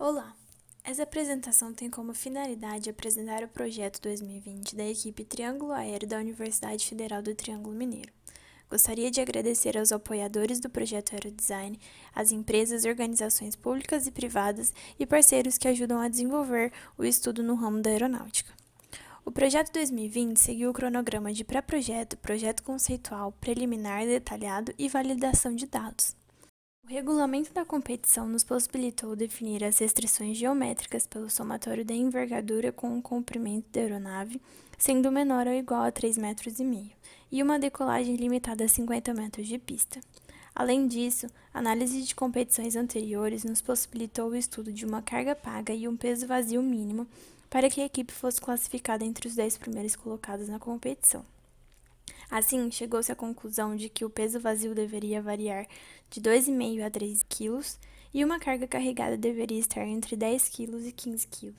Olá! Essa apresentação tem como finalidade apresentar o projeto 2020 da equipe Triângulo Aéreo da Universidade Federal do Triângulo Mineiro. Gostaria de agradecer aos apoiadores do projeto Aerodesign, às empresas, organizações públicas e privadas e parceiros que ajudam a desenvolver o estudo no ramo da aeronáutica. O projeto 2020 seguiu o cronograma de pré-projeto, projeto conceitual, preliminar, detalhado e validação de dados. O regulamento da competição nos possibilitou definir as restrições geométricas pelo somatório da envergadura com o comprimento da aeronave, sendo menor ou igual a 3,5 metros, e uma decolagem limitada a 50 metros de pista. Além disso, a análise de competições anteriores nos possibilitou o estudo de uma carga paga e um peso vazio mínimo para que a equipe fosse classificada entre os 10 primeiros colocados na competição. Assim, chegou-se à conclusão de que o peso vazio deveria variar de 2,5 a 3 kg e uma carga carregada deveria estar entre 10 kg e 15 kg.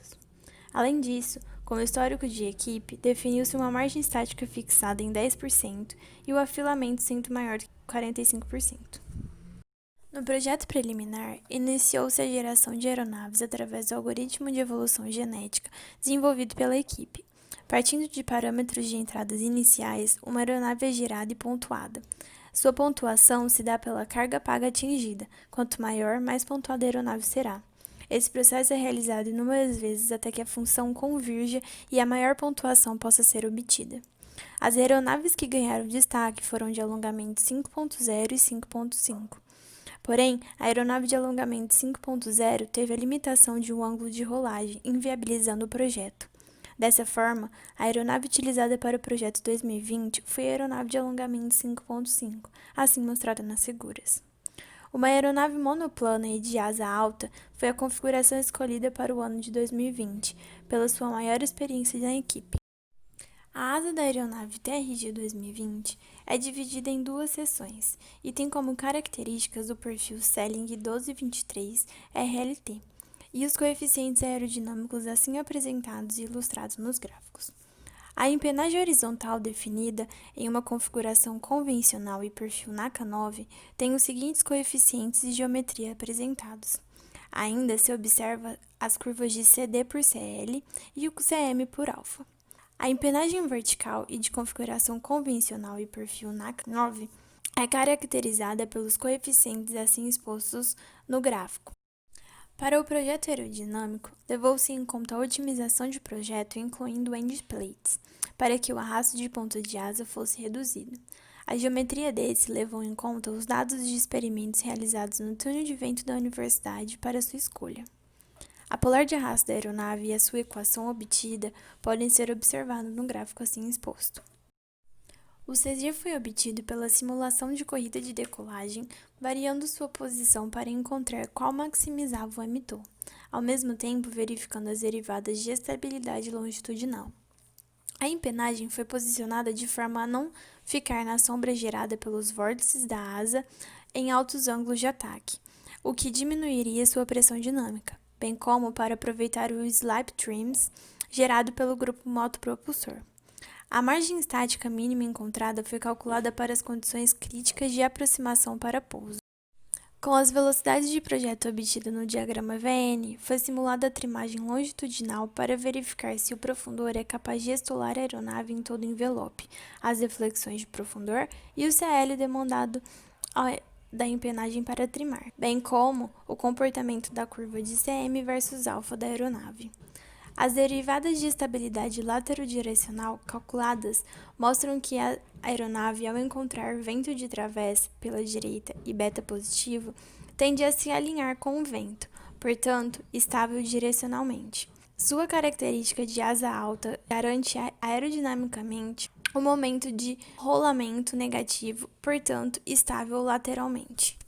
Além disso, com o histórico de equipe, definiu-se uma margem estática fixada em 10% e o afilamento sendo maior que 45%. No projeto preliminar, iniciou-se a geração de aeronaves através do algoritmo de evolução genética desenvolvido pela equipe. Partindo de parâmetros de entradas iniciais, uma aeronave é gerada e pontuada. Sua pontuação se dá pela carga paga atingida. Quanto maior, mais pontuada a aeronave será. Esse processo é realizado inúmeras vezes até que a função convirja e a maior pontuação possa ser obtida. As aeronaves que ganharam destaque foram de alongamento 5.0 e 5.5. Porém, a aeronave de alongamento 5.0 teve a limitação de um ângulo de rolagem, inviabilizando o projeto. Dessa forma, a aeronave utilizada para o projeto 2020 foi a aeronave de alongamento 5.5, assim mostrada nas figuras. Uma aeronave monoplana e de asa alta foi a configuração escolhida para o ano de 2020, pela sua maior experiência na equipe. A asa da aeronave TRG 2020 é dividida em duas seções e tem como características o perfil Selling 1223 RLT e os coeficientes aerodinâmicos assim apresentados e ilustrados nos gráficos. A empenagem horizontal definida em uma configuração convencional e perfil NACA 9 tem os seguintes coeficientes e geometria apresentados. Ainda se observa as curvas de CD por CL e o CM por alfa. A empenagem vertical e de configuração convencional e perfil NACA 9 é caracterizada pelos coeficientes assim expostos no gráfico. Para o projeto aerodinâmico, levou-se em conta a otimização de projeto incluindo end plates, para que o arrasto de ponta de asa fosse reduzido. A geometria desse levou em conta os dados de experimentos realizados no túnel de vento da universidade para sua escolha. A polar de arrasto da aeronave e a sua equação obtida podem ser observados no gráfico assim exposto. O CG foi obtido pela simulação de corrida de decolagem, variando sua posição para encontrar qual maximizava o emitor, ao mesmo tempo verificando as derivadas de estabilidade longitudinal. A empenagem foi posicionada de forma a não ficar na sombra gerada pelos vórtices da asa em altos ângulos de ataque, o que diminuiria sua pressão dinâmica, bem como para aproveitar o slip trims gerado pelo grupo motopropulsor. A margem estática mínima encontrada foi calculada para as condições críticas de aproximação para pouso. Com as velocidades de projeto obtidas no diagrama VN, foi simulada a trimagem longitudinal para verificar se o profundor é capaz de estolar a aeronave em todo o envelope, as deflexões de profundor e o CL demandado da empenagem para trimar, bem como o comportamento da curva de CM versus alfa da aeronave. As derivadas de estabilidade laterodirecional calculadas mostram que a aeronave, ao encontrar vento de través pela direita e beta positivo, tende a se alinhar com o vento, portanto, estável direcionalmente. Sua característica de asa alta garante aerodinamicamente o momento de rolamento negativo, portanto, estável lateralmente.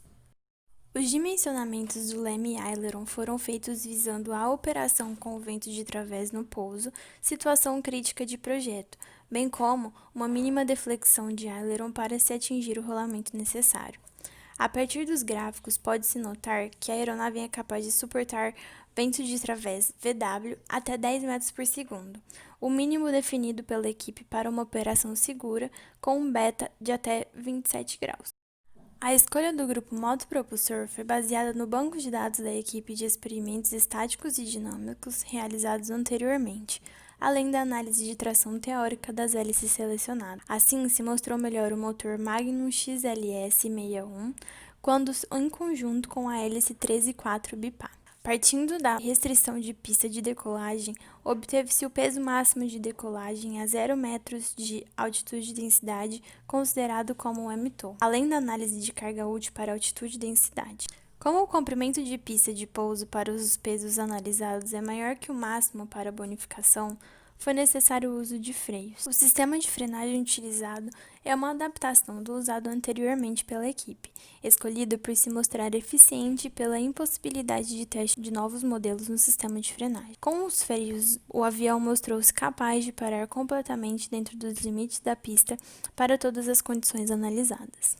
Os dimensionamentos do leme aileron foram feitos visando a operação com o vento de través no pouso, situação crítica de projeto, bem como uma mínima deflexão de aileron para se atingir o rolamento necessário. A partir dos gráficos, pode-se notar que a aeronave é capaz de suportar vento de través VW até 10 metros por segundo, o mínimo definido pela equipe para uma operação segura com um beta de até 27 graus. A escolha do grupo motopropulsor foi baseada no banco de dados da equipe de experimentos estáticos e dinâmicos realizados anteriormente, além da análise de tração teórica das hélices selecionadas. Assim, se mostrou melhor o motor Magnum XLS-61 quando em conjunto com a hélice 13/4 BIPA. Partindo da restrição de pista de decolagem, obteve-se o peso máximo de decolagem a 0 metros de altitude e densidade, considerado como o MTOL, além da análise de carga útil para altitude e densidade. Como o comprimento de pista de pouso para os pesos analisados é maior que o máximo para bonificação, foi necessário o uso de freios. O sistema de frenagem utilizado é uma adaptação do usado anteriormente pela equipe, escolhido por se mostrar eficiente pela impossibilidade de teste de novos modelos no sistema de frenagem. Com os freios, o avião mostrou-se capaz de parar completamente dentro dos limites da pista para todas as condições analisadas.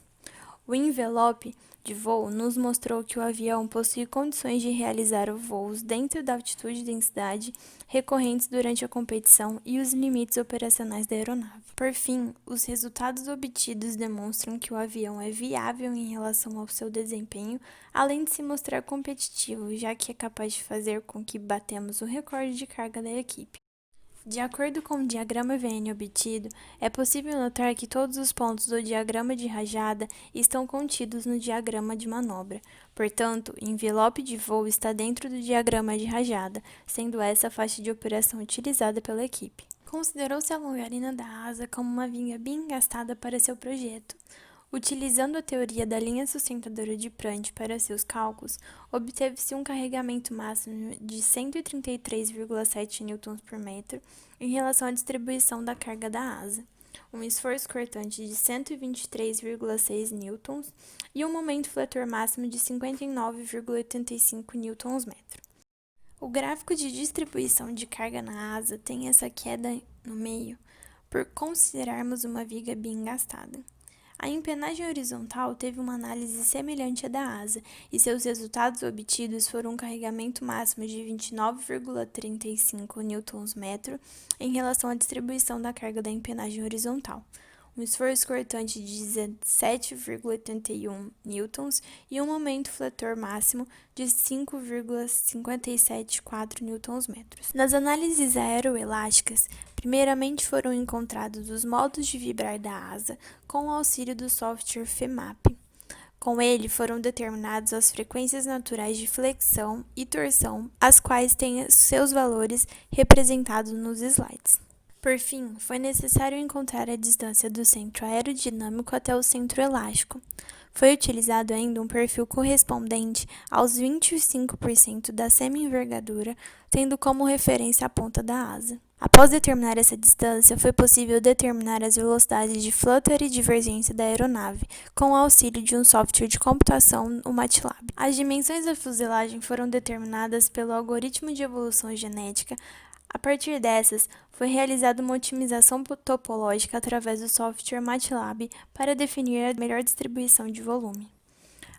O envelope de voo nos mostrou que o avião possui condições de realizar voos dentro da altitude e densidade recorrentes durante a competição e os limites operacionais da aeronave. Por fim, os resultados obtidos demonstram que o avião é viável em relação ao seu desempenho, além de se mostrar competitivo, já que é capaz de fazer com que batemos o recorde de carga da equipe. De acordo com o diagrama VN obtido, é possível notar que todos os pontos do diagrama de rajada estão contidos no diagrama de manobra. Portanto, o envelope de voo está dentro do diagrama de rajada, sendo essa a faixa de operação utilizada pela equipe. Considerou-se a longarina da asa como uma viga bem gastada para seu projeto. Utilizando a teoria da linha sustentadora de Prandtl para seus cálculos, obteve-se um carregamento máximo de 133,7 N por metro em relação à distribuição da carga da asa, um esforço cortante de 123,6 N e um momento fletor máximo de 59,85 Nm. O gráfico de distribuição de carga na asa tem essa queda no meio por considerarmos uma viga bem gastada. A empenagem horizontal teve uma análise semelhante à da asa, e seus resultados obtidos foram um carregamento máximo de 29,35 Nm em relação à distribuição da carga da empenagem horizontal, um esforço cortante de 17,81 newtons e um momento fletor máximo de 5,574 Nm. Nas análises aeroelásticas, primeiramente foram encontrados os modos de vibrar da asa com o auxílio do software FEMAP. Com ele foram determinadas as frequências naturais de flexão e torção, as quais têm seus valores representados nos slides. Por fim, foi necessário encontrar a distância do centro aerodinâmico até o centro elástico. Foi utilizado ainda um perfil correspondente aos 25% da semi-envergadura, tendo como referência a ponta da asa. Após determinar essa distância, foi possível determinar as velocidades de flutter e divergência da aeronave, com o auxílio de um software de computação, o MATLAB. As dimensões da fuselagem foram determinadas pelo algoritmo de evolução genética. A partir dessas, foi realizada uma otimização topológica através do software MATLAB para definir a melhor distribuição de volume.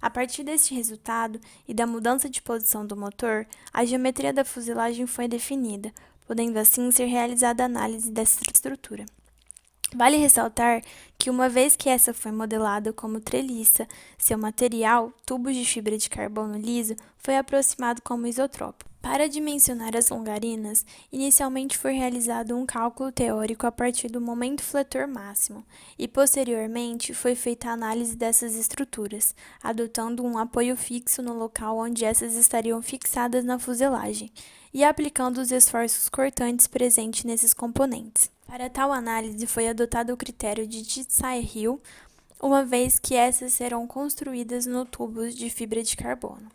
A partir deste resultado e da mudança de posição do motor, a geometria da fuselagem foi definida, podendo assim ser realizada a análise dessa estrutura. Vale ressaltar que, uma vez que essa foi modelada como treliça, seu material, tubos de fibra de carbono liso, foi aproximado como isotrópico. Para dimensionar as longarinas, inicialmente foi realizado um cálculo teórico a partir do momento fletor máximo, e posteriormente foi feita a análise dessas estruturas, adotando um apoio fixo no local onde essas estariam fixadas na fuselagem, e aplicando os esforços cortantes presentes nesses componentes. Para tal análise foi adotado o critério de Tsai-Hill, uma vez que essas serão construídas no tubos de fibra de carbono.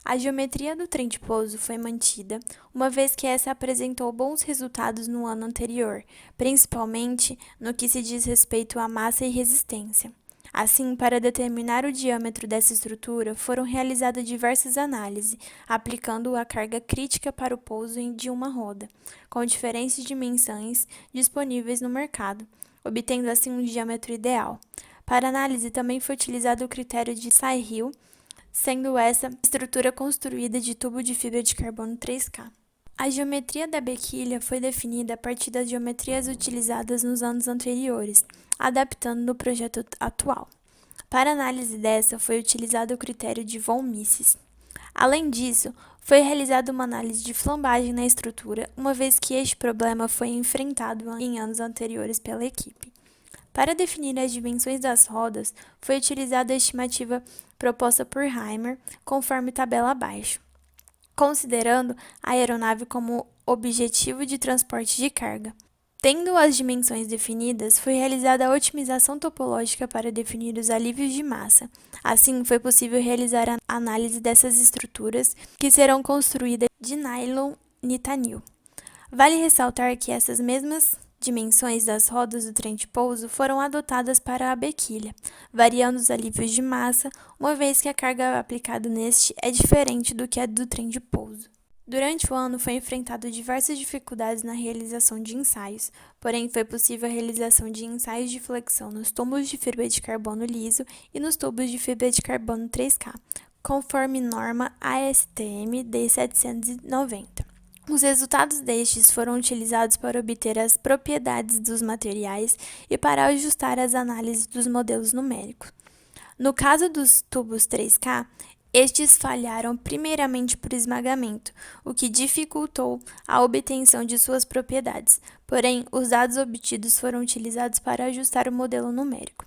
A geometria do trem de pouso foi mantida, uma vez que essa apresentou bons resultados no ano anterior, principalmente no que se diz respeito à massa e resistência. Assim, para determinar o diâmetro dessa estrutura, foram realizadas diversas análises, aplicando a carga crítica para o pouso de uma roda, com diferentes dimensões disponíveis no mercado, obtendo assim um diâmetro ideal. Para análise também foi utilizado o critério de Tsai-Hill, sendo essa estrutura construída de tubo de fibra de carbono 3K. A geometria da bequilha foi definida a partir das geometrias utilizadas nos anos anteriores, adaptando no projeto atual. Para análise dessa, foi utilizado o critério de von Mises. Além disso, foi realizada uma análise de flambagem na estrutura, uma vez que este problema foi enfrentado em anos anteriores pela equipe. Para definir as dimensões das rodas, foi utilizada a estimativa proposta por Heimer, conforme tabela abaixo, considerando a aeronave como objetivo de transporte de carga. Tendo as dimensões definidas, foi realizada a otimização topológica para definir os alívios de massa. Assim, foi possível realizar a análise dessas estruturas, que serão construídas de nylon nitanil. Vale ressaltar que essas mesmas dimensões das rodas do trem de pouso foram adotadas para a bequilha, variando os alívios de massa, uma vez que a carga aplicada neste é diferente do que a do trem de pouso. Durante o ano foi enfrentado diversas dificuldades na realização de ensaios, porém foi possível a realização de ensaios de flexão nos tubos de fibra de carbono liso e nos tubos de fibra de carbono 3K, conforme norma ASTM D790. Os resultados destes foram utilizados para obter as propriedades dos materiais e para ajustar as análises dos modelos numéricos. No caso dos tubos 3K, estes falharam primeiramente por esmagamento, o que dificultou a obtenção de suas propriedades, porém, os dados obtidos foram utilizados para ajustar o modelo numérico.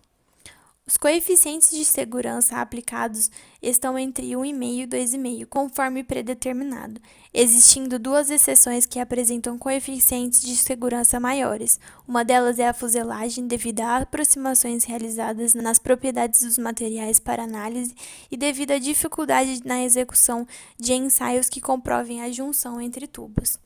Os coeficientes de segurança aplicados estão entre 1,5 e 2,5, conforme predeterminado, existindo duas exceções que apresentam coeficientes de segurança maiores. Uma delas é a fuselagem, devido a aproximações realizadas nas propriedades dos materiais para análise e devido à dificuldade na execução de ensaios que comprovem a junção entre tubos.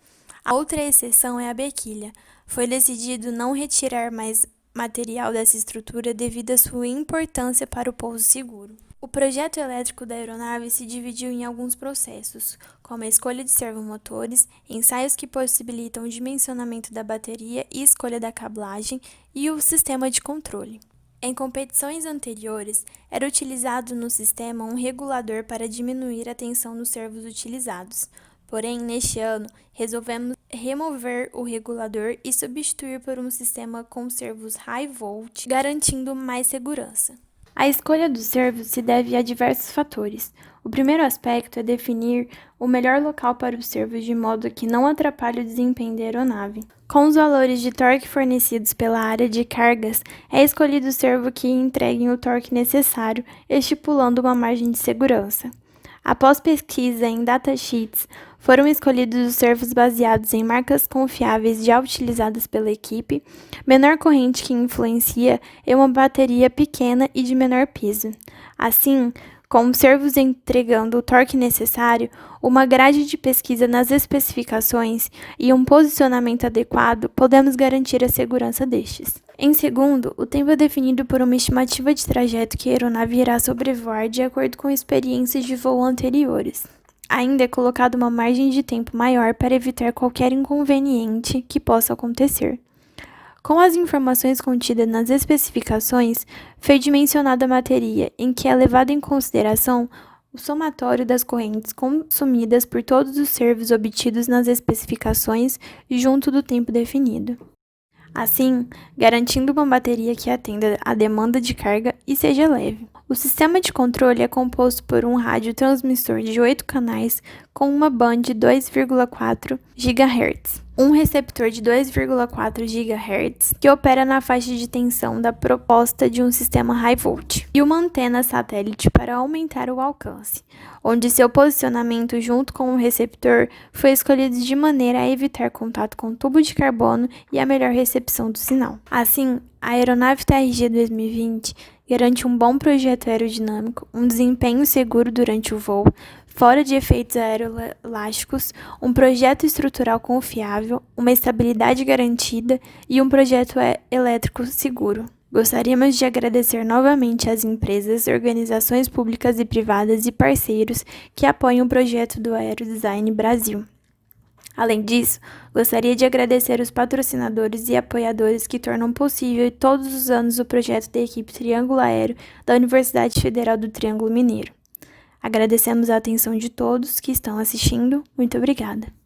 A outra exceção é a bequilha. Foi decidido não retirar mais material dessa estrutura devido à sua importância para o pouso seguro. O projeto elétrico da aeronave se dividiu em alguns processos, como a escolha de servomotores, ensaios que possibilitam o dimensionamento da bateria e escolha da cablagem e o sistema de controle. Em competições anteriores, era utilizado no sistema um regulador para diminuir a tensão nos servos utilizados. Porém, neste ano, resolvemos remover o regulador e substituir por um sistema com servos high volt, garantindo mais segurança. A escolha dos servos se deve a diversos fatores. O primeiro aspecto é definir o melhor local para os servos de modo que não atrapalhe o desempenho da aeronave. Com os valores de torque fornecidos pela área de cargas, é escolhido o servo que entregue o torque necessário, estipulando uma margem de segurança. Após pesquisa em datasheets, foram escolhidos os servos baseados em marcas confiáveis já utilizadas pela equipe, menor corrente que influencia e uma bateria pequena e de menor peso. Assim, com os servos entregando o torque necessário, uma grade de pesquisa nas especificações e um posicionamento adequado, podemos garantir a segurança destes. Em segundo, o tempo é definido por uma estimativa de trajeto que a aeronave irá sobrevoar de acordo com experiências de voo anteriores. Ainda é colocada uma margem de tempo maior para evitar qualquer inconveniente que possa acontecer. Com as informações contidas nas especificações, foi dimensionada a bateria, em que é levado em consideração o somatório das correntes consumidas por todos os servos obtidos nas especificações junto do tempo definido. Assim, garantindo uma bateria que atenda à demanda de carga e seja leve. O sistema de controle é composto por um radiotransmissor de 8 canais com uma band de 2,4 GHz, um receptor de 2,4 GHz que opera na faixa de tensão da proposta de um sistema high volt, e uma antena satélite para aumentar o alcance, onde seu posicionamento junto com o receptor foi escolhido de maneira a evitar contato com o tubo de carbono e a melhor recepção do sinal. Assim, a aeronave TRG 2020 garante um bom projeto aerodinâmico, um desempenho seguro durante o voo, fora de efeitos aeroelásticos, um projeto estrutural confiável, uma estabilidade garantida e um projeto elétrico seguro. Gostaríamos de agradecer novamente às empresas, organizações públicas e privadas e parceiros que apoiam o projeto do Aerodesign Brasil. Além disso, gostaria de agradecer os patrocinadores e apoiadores que tornam possível todos os anos o projeto da equipe Triângulo Aéreo da Universidade Federal do Triângulo Mineiro. Agradecemos a atenção de todos que estão assistindo. Muito obrigada.